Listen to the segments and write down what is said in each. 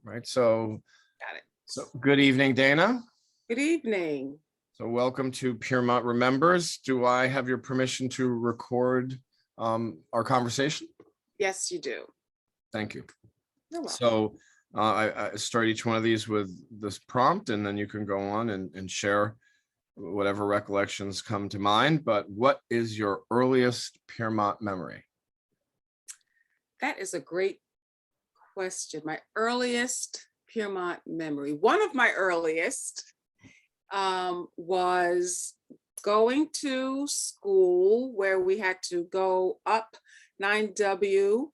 Right, so Got it. So good evening, Dana. Good evening. So welcome to Piermont Remembers. Do I have your permission to record our conversation? Yes, you do. Thank you. You're welcome. So I start each one of these with this prompt, and then you can go on and share whatever recollections come to mind. But what is your earliest Piermont memory? That is a great question. My earliest Piermont memory. One of my earliest was going to school where we had to go up 9W,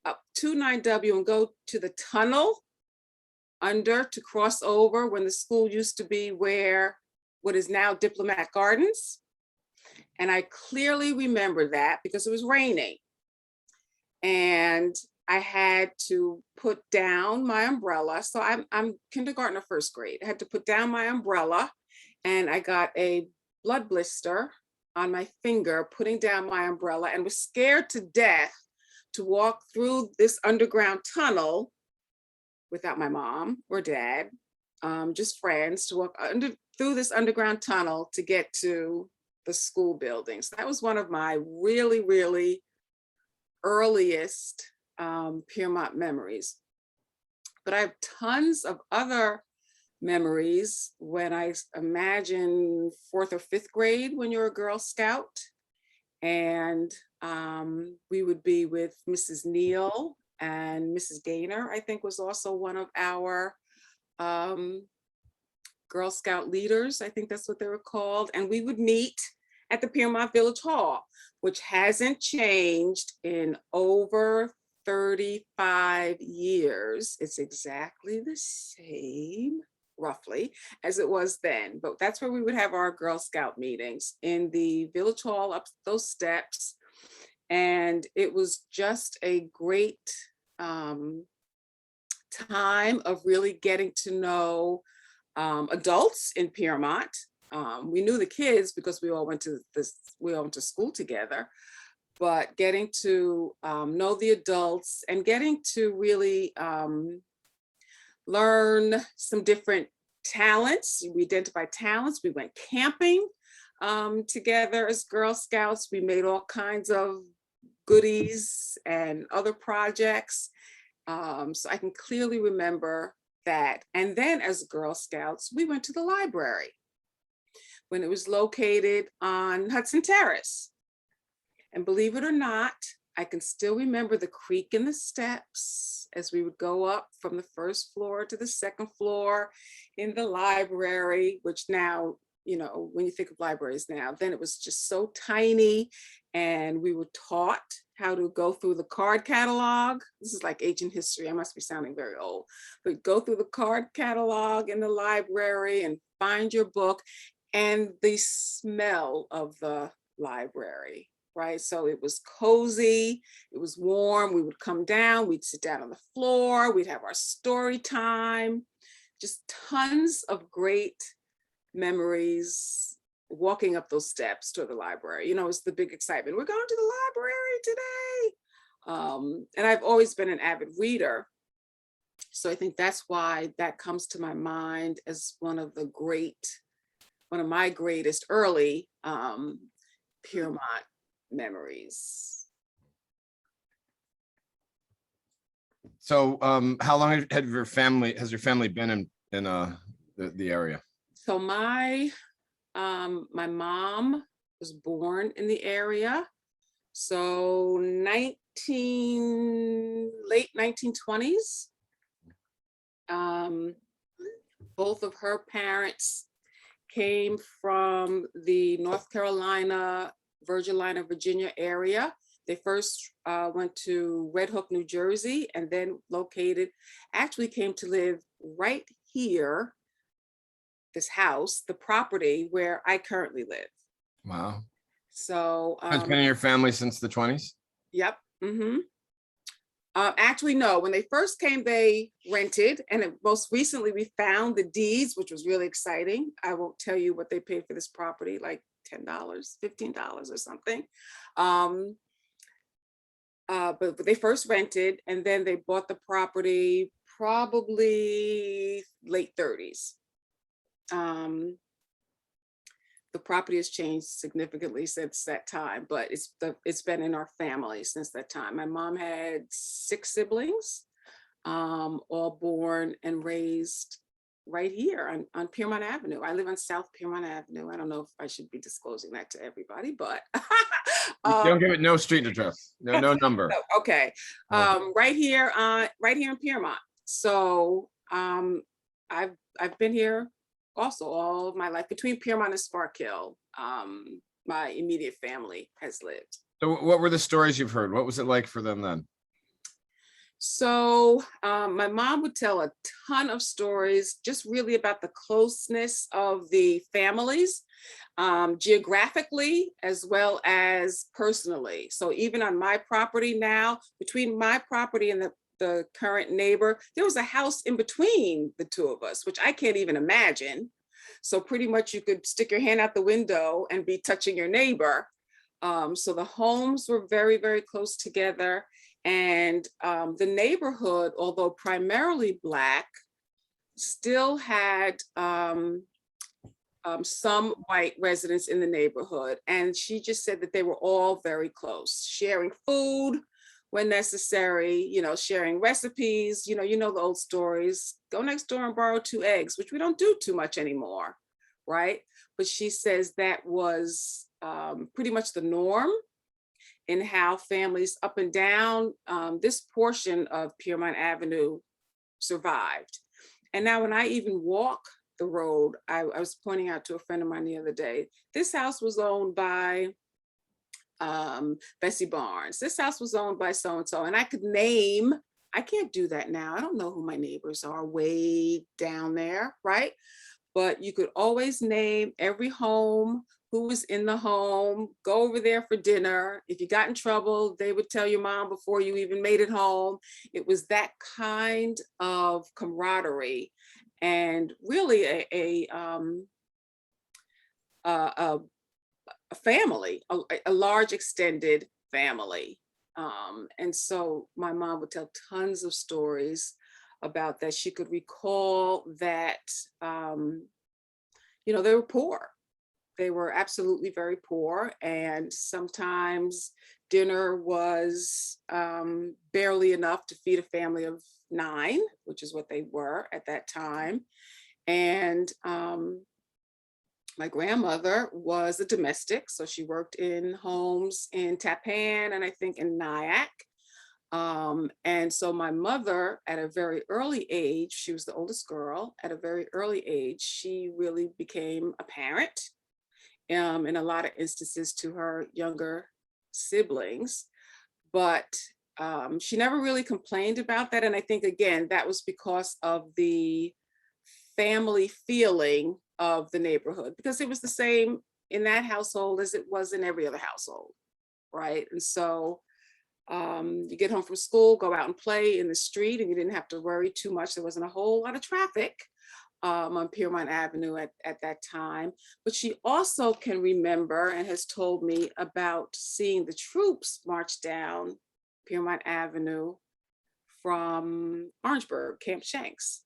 up to 9W and go to the tunnel under to cross over when the school used to be where what is now Diplomat Gardens. And I clearly remember that because it was raining. And I had to put down my umbrella. So I'm kindergarten or first grade. I had to put down my umbrella and I got a blood blister on my finger, putting down my umbrella, and was scared to death to walk through this underground tunnel without my mom or dad, just friends, to walk through this underground tunnel to get to the school buildings. That was one of my really, really earliest Piermont memories. But I have tons of other memories when I imagine 4th or 5th grade when you're a Girl Scout. And we would be with Mrs. Neal and Mrs. Gaynor, I think was also one of our Girl Scout leaders. I think that's what they were called. And we would meet at the Piermont Village Hall, which hasn't changed in over 35 years. It's exactly the same, roughly, as it was then. But that's where we would have our Girl Scout meetings, in the Village Hall, up those steps. And it was just a great time of really getting to know adults in Piermont. We knew the kids because we all went to school together, but getting to know the adults and getting to really learn some different talents. We identified talents. We went camping together as Girl Scouts. We made all kinds of goodies and other projects. So I can clearly remember that. And then as Girl Scouts, we went to the library when it was located on Hudson Terrace. And believe it or not, I can still remember the creak in the steps as we would go up from the 1st floor to the 2nd floor in the library, which now, you know, when you think of libraries now, then it was just so tiny. And we were taught how to go through the card catalog. This is like ancient history. I must be sounding very old, but go through the card catalog in the library and find your book, and the smell of the library, right? So it was cozy, it was warm. We would come down, we'd sit down on the floor, we'd have our story time, just tons of great memories walking up those steps to the library. You know, it's the big excitement. We're going to the library today. And I've always been an avid reader. So I think that's why that comes to my mind as one of my greatest early Piermont memories. So how long has your family been in the area? So my mom was born in the area. So late 1920s. Both of her parents came from the North Carolina, Virginia area. They first went to Red Hook, New Jersey, and then actually came to live right here, this house, the property where I currently live. Wow. So it's been in your family since the 20s? Yep. Mm-hmm. Actually, no, when they first came, they rented, and most recently we found the deeds, which was really exciting. I won't tell you what they paid for this property, like $10, $15 or something. but they first rented and then they bought the property probably late 30s. The property has changed significantly since that time, but it's been in our family since that time. My mom had 6 siblings, all born and raised right here on Piermont Avenue. I live on South Piermont Avenue. I don't know if I should be disclosing that to everybody, but Don't give it no street address, no number. okay, right here in Piermont. So I've been here also all of my life between Piermont and Sparkill. My immediate family has lived. So what were the stories you've heard? What was it like for them then? So my mom would tell a ton of stories, just really about the closeness of the families, geographically as well as personally. So even on my property now, between my property and the current neighbor, there was a house in between the two of us, which I can't even imagine. So pretty much you could stick your hand out the window and be touching your neighbor. So the homes were very, very close together. And the neighborhood, although primarily Black, still had some white residents in the neighborhood. And she just said that they were all very close, sharing food when necessary, sharing recipes, you know the old stories, go next door and borrow 2 eggs, which we don't do too much anymore, right? But she says that was pretty much the norm in how families up and down this portion of Piermont Avenue survived. And now when I even walk the road, I was pointing out to a friend of mine the other day, this house was owned by Bessie Barnes. This house was owned by so-and-so. And I could name, I can't do that now. I don't know who my neighbors are way down there, right? But you could always name every home, who was in the home, go over there for dinner. If you got in trouble, they would tell your mom before you even made it home. It was that kind of camaraderie and really a family, a large extended family. And so my mom would tell tons of stories about that. She could recall that, they were poor. They were absolutely very poor. And sometimes dinner was barely enough to feed a family of 9, which is what they were at that time. And my grandmother was a domestic, so she worked in homes in Tappan and I think in Nyack. And so my mother, at a very early age, she was the oldest girl, at a very early age, she really became a parent in a lot of instances to her younger siblings. But she never really complained about that. And I think, again, that was because of the family feeling of the neighborhood, because it was the same in that household as it was in every other household, right? And so you get home from school, go out and play in the street, and you didn't have to worry too much. There wasn't a whole lot of traffic on Piermont Avenue at that time. But she also can remember and has told me about seeing the troops march down Piermont Avenue from Orangeburg, Camp Shanks,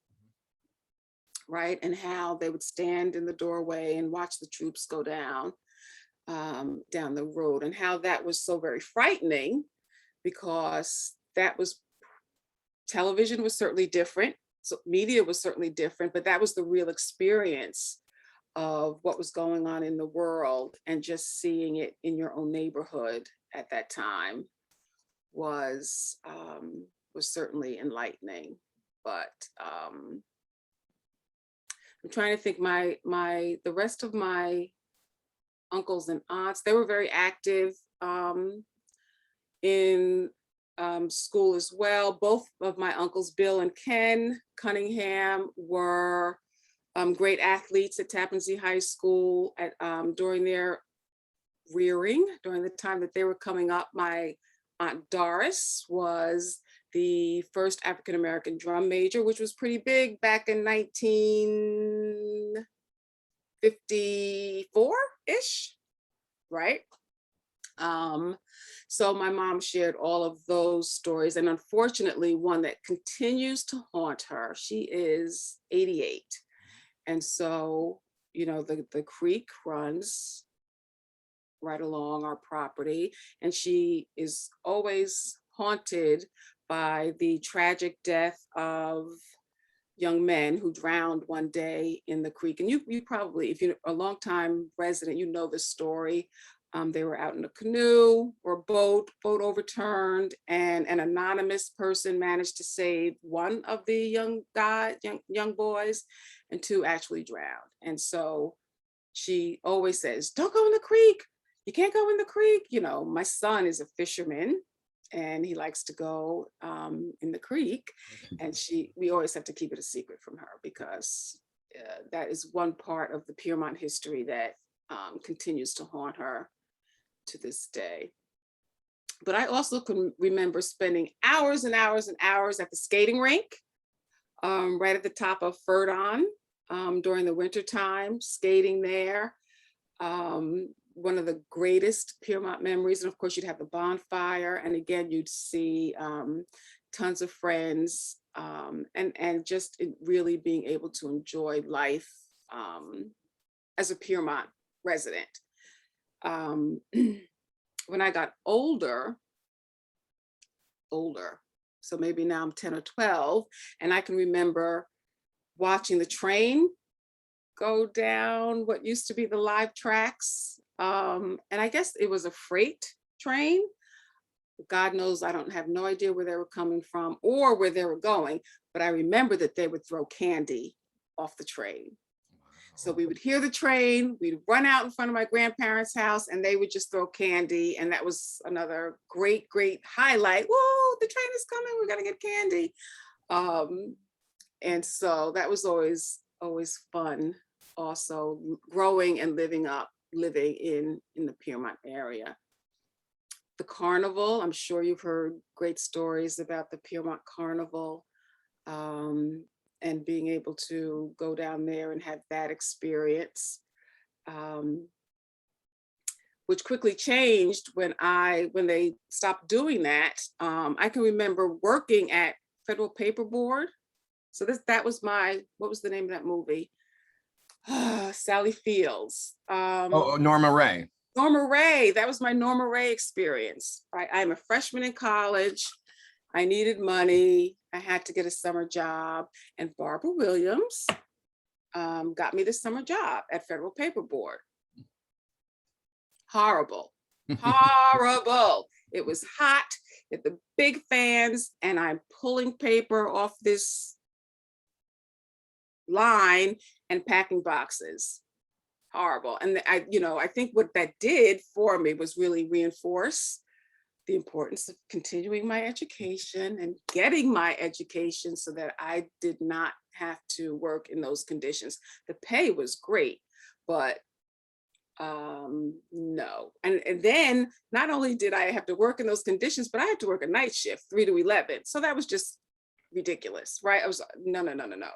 right? And how they would stand in the doorway and watch the troops go down the road, and how that was so very frightening, because television was certainly different. So media was certainly different, but that was the real experience of what was going on in the world, and just seeing it in your own neighborhood at that time was certainly enlightening. But I'm trying to think, the rest of my uncles and aunts, they were very active in school as well. Both of my uncles, Bill and Ken Cunningham, were great athletes at Tappan Zee High School during their rearing, during the time that they were coming up. My Aunt Doris was the first African-American drum major, which was pretty big back in 1954-ish, right? Um, so my mom shared all of those stories, and unfortunately, one that continues to haunt her. She is 88, and so the creek runs right along our property, and she is always haunted by the tragic death of young men who drowned one day in the creek. And you probably, if you're a longtime resident, you know the story. They were out in a canoe or boat overturned, and an anonymous person managed to save one of the young boys, and two actually drowned. And so she always says, "Don't go in the creek. You can't go in the creek." My son is a fisherman, and he likes to go in the creek, and we always have to keep it a secret from her, because that is one part of the Piermont history that continues to haunt her to this day. But I also can remember spending hours and hours and hours at the skating rink, right at the top of Furdon, during the winter time, skating there. One of the greatest Piermont memories. And of course, you'd have the bonfire. And again, you'd see tons of friends, and just really being able to enjoy life as a Piermont resident. When I got older, so maybe now I'm 10 or 12, and I can remember watching the train go down what used to be the live tracks. And I guess it was a freight train. God knows, I don't have no idea where they were coming from or where they were going, but I remember that they would throw candy off the train. So we would hear the train, we'd run out in front of my grandparents' house, and they would just throw candy. And that was another great, great highlight. Whoa, the train is coming, we're gonna get candy. And so that was always fun. Also growing and living in the Piermont area. The carnival, I'm sure you've heard great stories about the Piermont Carnival, and being able to go down there and have that experience, which quickly changed when they stopped doing that. I can remember working at Federal Paper Board. So that was what was the name of that movie? Sally Fields. Norma Ray. Norma Ray, that was my Norma Ray experience. I'm a freshman in college. I needed money. I had to get a summer job, and Barbara Williams got me the summer job at Federal Paper Board. Horrible, horrible. It was hot, with the big fans, and I'm pulling paper off this line and packing boxes. Horrible. And I think what that did for me was really reinforce the importance of continuing my education and getting my education, so that I did not have to work in those conditions. The pay was great, but no. And then not only did I have to work in those conditions, but I had to work a night shift, 3 to 11. So that was just ridiculous, right? I was no.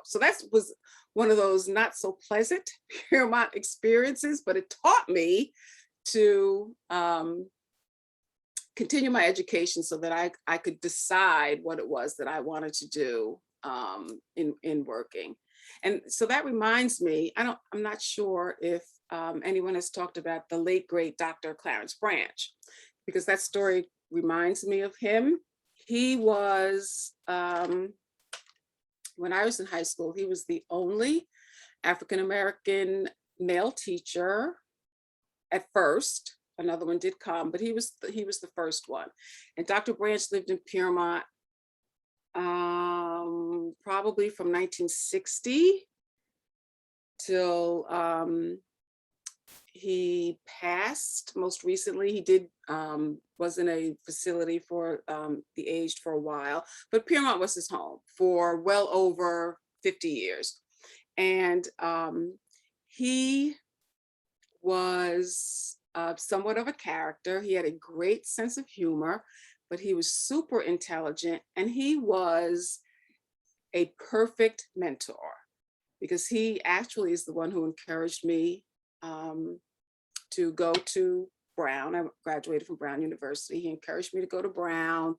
So that was one of those not so pleasant Piermont experiences, but it taught me to continue my education, so that I could decide what it was that I wanted to do in working. And so that reminds me, I'm not sure if anyone has talked about the late great Dr. Clarence Branch, because that story reminds me of him. He was, when I was in high school, he was the only African-American male teacher at first. Another one did come, but he was the first one. And Dr. Branch lived in Piermont probably from 1960 till he passed. Most recently, he did was in a facility for the aged for a while, but Piermont was his home for well over 50 years. And he was somewhat of a character. He had a great sense of humor, but he was super intelligent, and he was a perfect mentor, because he actually is the one who encouraged me to go to Brown. I graduated from Brown University. He encouraged me to go to Brown.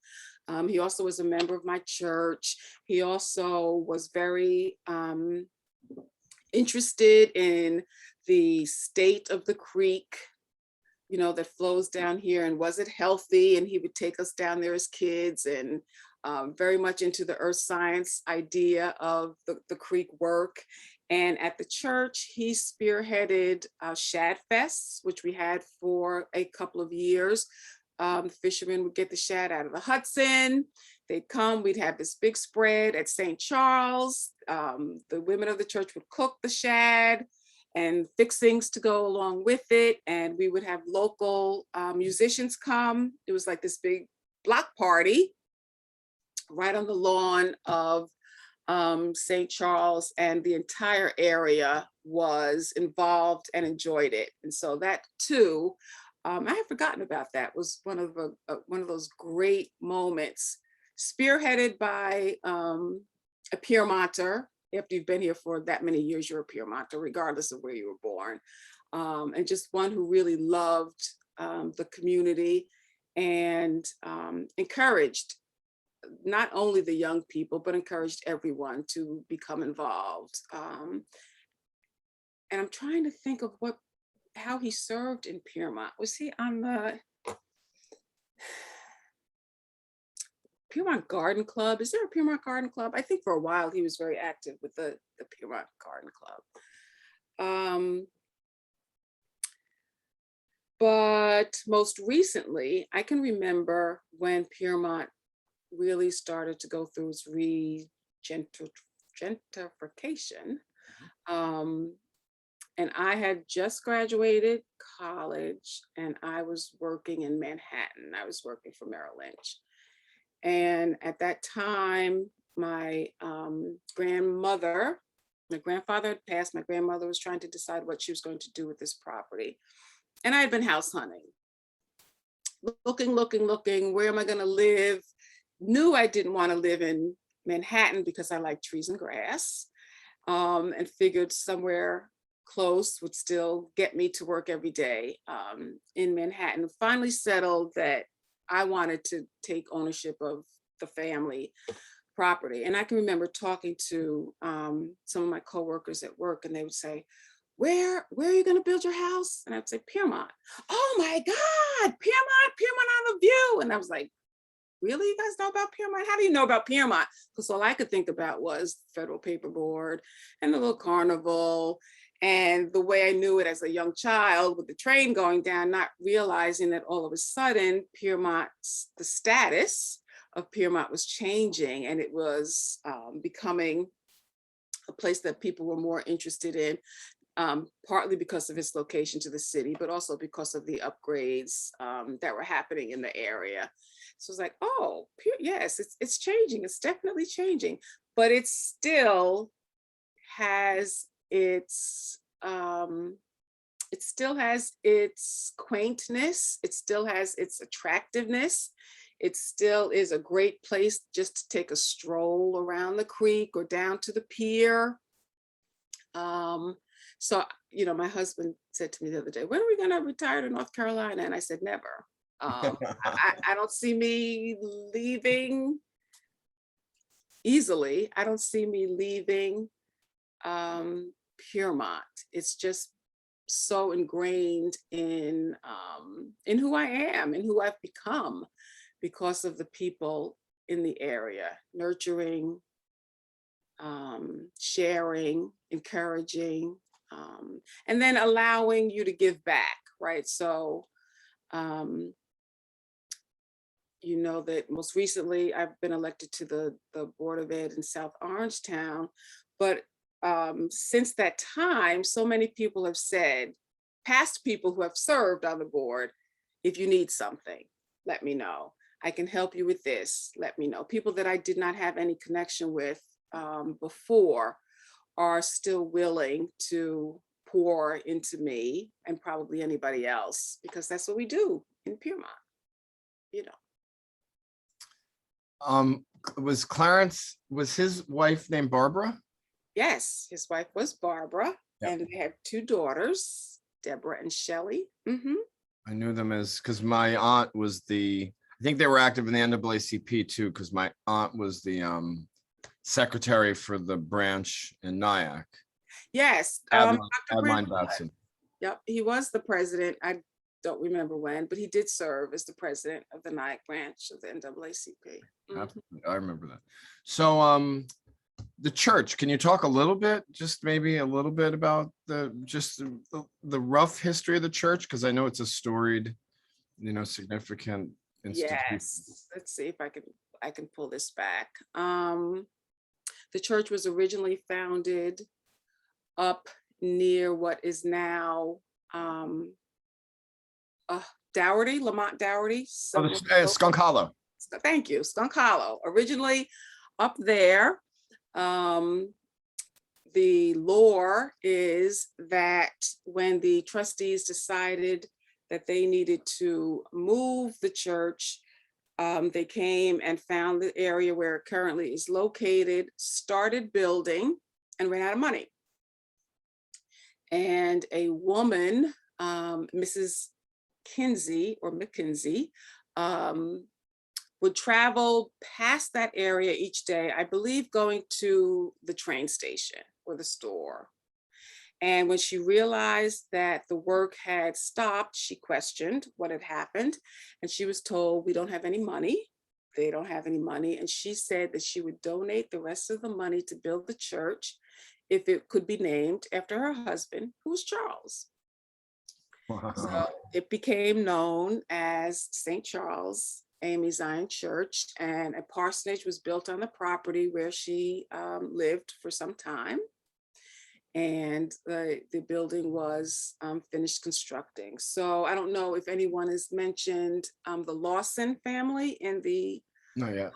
He also was a member of my church. He also was very interested in the state of the creek, that flows down here, and was it healthy? And he would take us down there as kids, and very much into the earth science idea of the creek work. And at the church, he spearheaded Shad Fests, which we had for a couple of years. The fishermen would get the shad out of the Hudson. They'd come, we'd have this big spread at St. Charles. The women of the church would cook the shad and fixings to go along with it. And we would have local musicians come. It was like this big block party right on the lawn of St. Charles, and the entire area was involved and enjoyed it. And so that too, I had forgotten about that, was one of those great moments, spearheaded by a Piermonter. After you've been here for that many years, you're a Piermonter, regardless of where you were born. And just one who really loved the community and encouraged not only the young people, but encouraged everyone to become involved. And I'm trying to think of how he served in Piermont. Was he on the Piermont Garden Club? Is there a Piermont Garden Club? I think for a while he was very active with the Piermont Garden Club. But most recently, I can remember when Piermont really started to go through its gentrification. And I had just graduated college, and I was working in Manhattan. I was working for Merrill Lynch. And at that time, my grandfather had passed. My grandmother was trying to decide what she was going to do with this property. And I had been house hunting, looking, where am I going to live? Knew I didn't want to live in Manhattan because I like trees and grass, and figured somewhere close would still get me to work every day in Manhattan. Finally settled that I wanted to take ownership of the family property. And I can remember talking to some of my coworkers at work, and they would say, where are you going to build your house? And I'd say, Piermont. Oh my God, Piermont on the View. And I was like, really? You guys know about Piermont? How do you know about Piermont? Because all I could think about was Federal Paper Board and the little carnival, and the way I knew it as a young child with the train going down, not realizing that all of a sudden the status of Piermont was changing, and it was becoming a place that people were more interested in, partly because of its location to the city, but also because of the upgrades that were happening in the area. So it's like, oh, yes, it's changing. It's definitely changing, but it still has its quaintness. It still has its attractiveness. It still is a great place just to take a stroll around the creek or down to the pier. So, my husband said to me the other day, when are we going to retire to North Carolina? And I said, never. I don't see me leaving easily. I don't see me leaving Piermont. It's just so ingrained in who I am and who I've become because of the people in the area, nurturing, sharing, encouraging, and then allowing you to give back, right? So, that most recently I've been elected to the Board of Ed in South Orangetown, but since that time, so many people have said, past people who have served on the board, if you need something, let me know. I can help you with this, let me know. People that I did not have any connection with before are still willing to pour into me and probably anybody else, because that's what we do in Piermont, Was his wife named Barbara? Yes, his wife was Barbara, Yep. and they had two daughters, Deborah and Shelley. Mm-hmm. I knew them as, because my aunt was I think they were active in the NAACP too, because my aunt was the secretary for the branch in Nyack. Yes, Dr. Grant. Adeline Batson. Yep, he was the president. I don't remember when, but he did serve as the president of the Nyack branch of the NAACP. Absolutely, I remember that. So, the church, can you talk a little bit, just maybe a little bit about the rough history of the church? Because I know it's a storied, significant institution. Yes, let's see if I can pull this back. The church was originally founded up near what is now Dougherty, Lamont Dougherty. Skunk Hollow. Thank you, Skunk Hollow. Originally up there. The lore is that when the trustees decided that they needed to move the church, they came and found the area where it currently is located, started building, and ran out of money. And a woman, Mrs. Kinsey or McKinsey, would travel past that area each day, I believe going to the train station or the store. And when she realized that the work had stopped, she questioned what had happened. And she was told, we don't have any money. They don't have any money. And she said that she would donate the rest of the money to build the church if it could be named after her husband, who was Charles. Wow. So it became known as St. Charles Amy Zion Church, and a parsonage was built on the property where she lived for some time. And the building was finished constructing. So I don't know if anyone has mentioned the Lawson family in Not yet.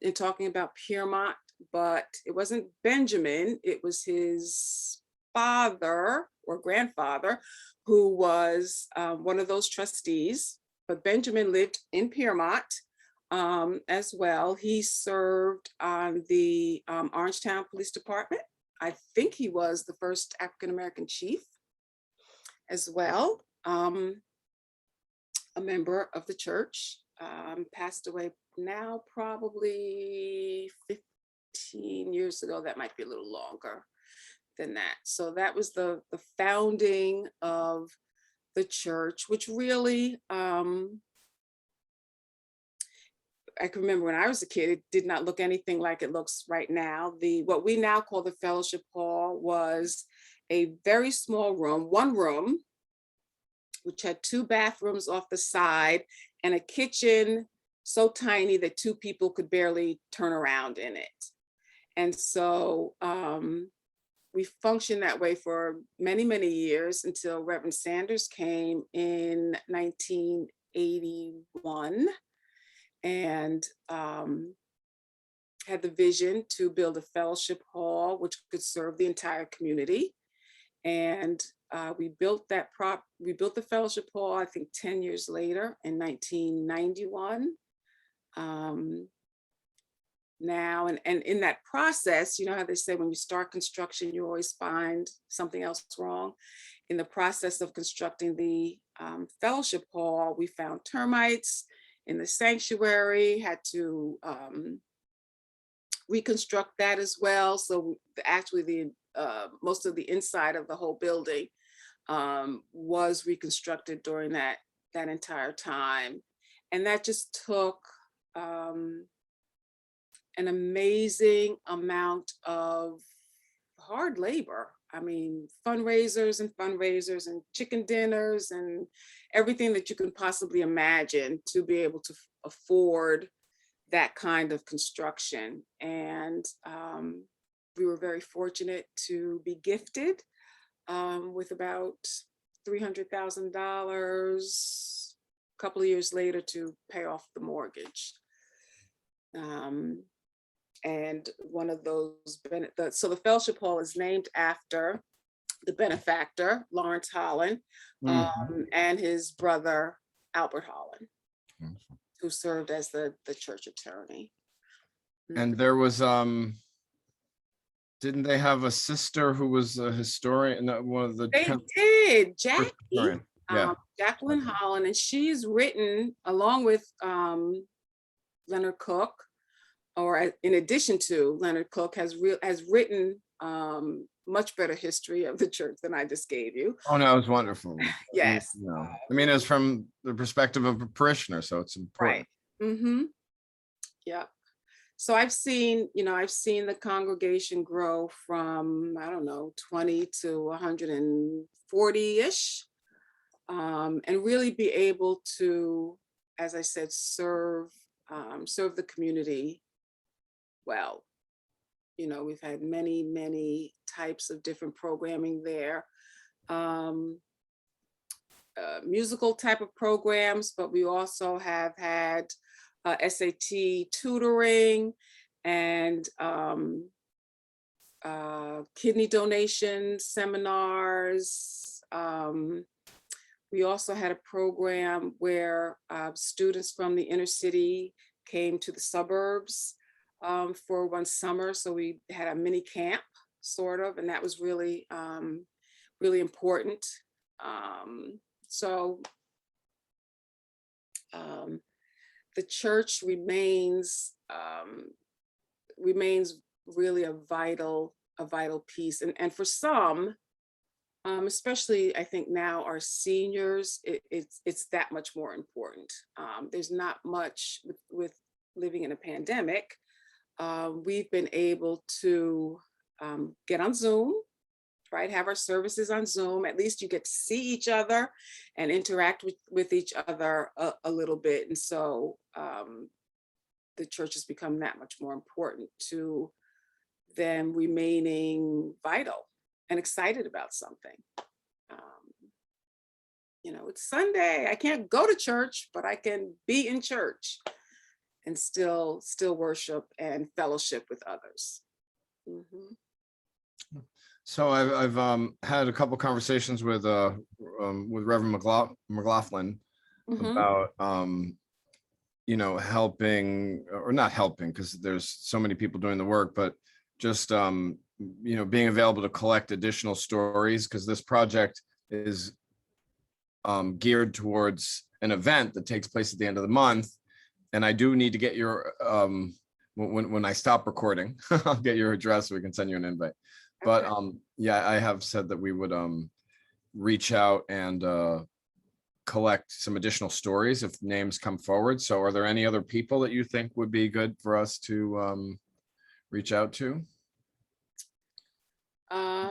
in talking about Piermont, but it wasn't Benjamin, it was his father or grandfather who was one of those trustees. But Benjamin lived in Piermont as well. He served on the Orangetown Police Department. I think he was the first African-American chief as well. A member of the church, passed away now probably 15 years ago. That might be a little longer than that. So that was the founding of the church, which really, I can remember when I was a kid, it did not look anything like it looks right now. What we now call the fellowship hall was a very small room, one room, which had 2 bathrooms off the side and a kitchen so tiny that 2 people could barely turn around in it. And so we functioned that way for many, many years until Reverend Sanders came in 1981 and had the vision to build a fellowship hall which could serve the entire community. And we built the fellowship hall, I think 10 years later in 1991. Now, and in that process, you know how they say when you start construction, you always find something else wrong. In the process of constructing the fellowship hall, we found termites in the sanctuary, had to reconstruct that as well. So actually the most of the inside of the whole building was reconstructed during that entire time. And that just took an amazing amount of hard labor. I mean, fundraisers and chicken dinners and everything that you can possibly imagine to be able to afford that kind of construction. And we were very fortunate to be gifted with about $300,000 a couple of years later to pay off the mortgage. And one of those, so the fellowship hall is named after the benefactor, Lawrence Holland, and his brother, Albert Holland, who served as the church attorney. And there was, didn't they have a sister who was a historian? One of the They did, Jackie. Yeah. Jacqueline Holland, and she's written along with Leonard Cook, or in addition to Leonard Cook, has written much better history of the church than I just gave you. Oh, no, it was wonderful. Yes. I mean, it's from the perspective of a parishioner, so it's important. Right. Mm-hmm. Yeah. So I've seen the congregation grow from, I don't know, 20 to 140-ish, and really be able to, as I said, serve the community well. We've had many, many types of different programming there. Musical type of programs, but we also have had SAT tutoring and kidney donation seminars. We also had a program where students from the inner city came to the suburbs for one summer. So we had a mini camp, sort of, and that was really, really important. The church remains really a vital piece, and for some, especially I think now our seniors, it's that much more important. There's not much with living in a pandemic. We've been able to get on Zoom, right? Have our services on Zoom. At least you get to see each other and interact with each other a little bit. And so the church has become that much more important to them remaining vital and excited about something. It's Sunday. I can't go to church, but I can be in church and still worship and fellowship with others. Mm-hmm. So I've had a couple conversations with Reverend McLaughlin Mm-hmm. about helping, or not helping, because there's so many people doing the work, but just being available to collect additional stories, because this project is geared towards an event that takes place at the end of the month, and I do need to get your when I stop recording, I'll get your address so we can send you an invite. But yeah, I have said that we would reach out and collect some additional stories if names come forward. So are there any other people that you think would be good for us to reach out to?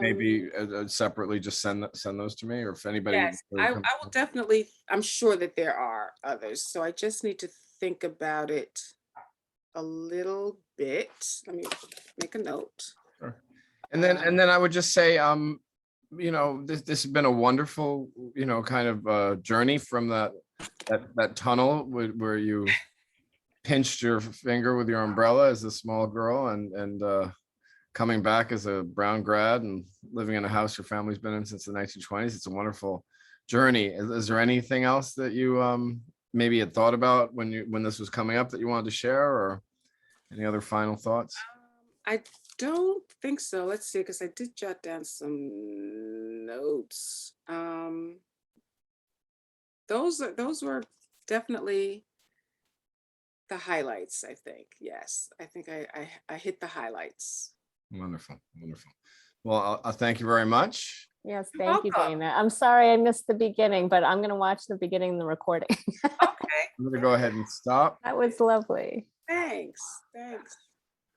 Maybe separately, just send those to me, or if anybody. Yes, I will definitely. I'm sure that there are others. So I just need to think about it a little bit. Let me make a note. Sure. And then I would just say, this has been a wonderful, kind of journey from that tunnel where you pinched your finger with your umbrella as a small girl, and coming back as a Brown grad and living in a house your family's been in since the 1920s. It's a wonderful journey. Is there anything else that you maybe had thought about when this was coming up that you wanted to share, or any other final thoughts? I don't think so. Let's see, because I did jot down some notes. Those were definitely the highlights, I think. Yes, I think I hit the highlights. Wonderful. Well, I'll thank you very much. Yes, thank you, Dana. I'm sorry I missed the beginning, but I'm going to watch the beginning of the recording. Okay. I'm going to go ahead and stop. That was lovely. Thanks.